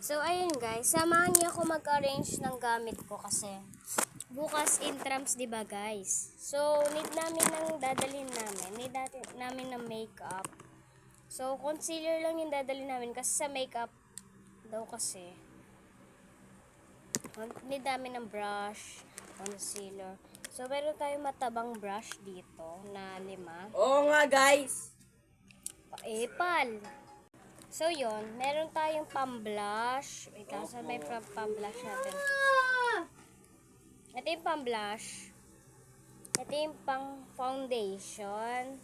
So, ayun guys, samahan niyo ako mag-arrange ng gamit ko kasi bukas intrams, diba guys? So, need namin ng dadalhin namin. Need namin ng makeup. So, concealer lang yung dadalhin namin kasi sa makeup daw kasi. Need namin ng brush, concealer. So, meron tayong matabang brush dito na 5. Oo nga guys. Epal. So, yun. Meron tayong pang-blush. Wait lang, saan may pang-blush natin? Ito yung pang-blush. Ito yung pang-foundation.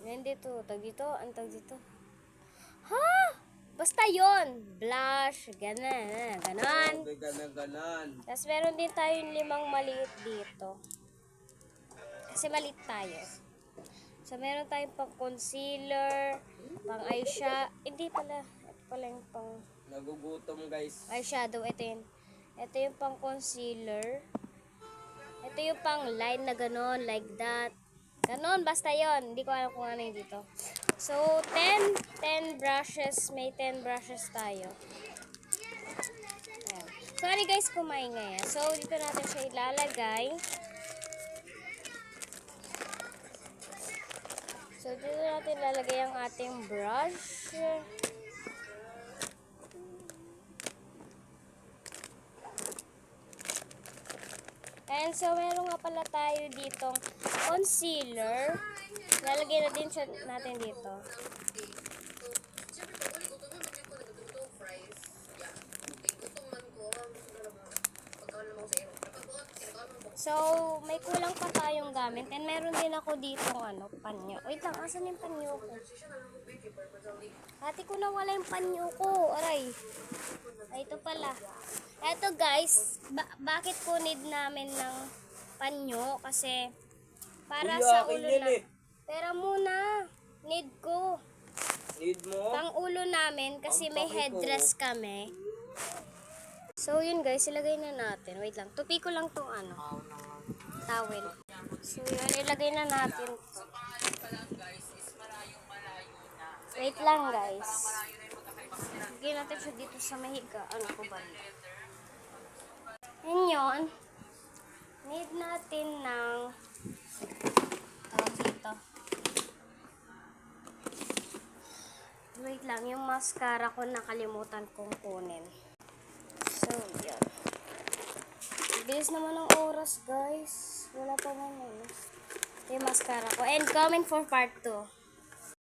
Yan dito. Tag dito. Ang tag dito. Ha? Basta yun. Blush. Ganon. Ganon. Ganon. Tapos meron din tayong 5 maliit dito. Kasi maliit tayo. So, meron tayong pang-concealer, pang-eyeshadow. Hindi pala. Ito pala yung pang... Nagugutom guys. Eyeshadow. Ito yung pang-concealer. Ito yung pang-line na ganon, like that. Ganon, basta yon. Hindi ko alam kung ano yung dito. So, 10 brushes. May 10 brushes tayo. Ayan. Sorry guys, kumaingay. So, dito natin siya ilalagay. So, dito natin lalagay ang ating brush. And so, meron nga pala tayo ditong concealer. Lalagay na din siya natin dito. So, may kulang pa tayong gamit. And meron din ako ditong panyo. Wait lang, asan yung panyo ko? Hati ko na wala yung panyo ko. Aray. Ay, ito pala. Eto guys, bakit ko need namin ng panyo? Kasi, para Kuya, sa akin ulo yan na... eh. Pero muna, need ko. Need mo? Pang ulo namin kasi Ang may paki ko. headdress kami. So, yun guys, ilagay na natin. Wait lang, tupi ko lang tong towel. So, yun, ilagay na natin. Wait lang guys. Ilagay natin siya dito sa mahiga. Ano ko ba? Yan yun. Need natin ng dito. Wait lang, yung mascara ko nakalimutan kong kunin. So, yun. Bilis naman ang oras, guys. Wala pa naman. Yung mascara ko. And comment for part 2.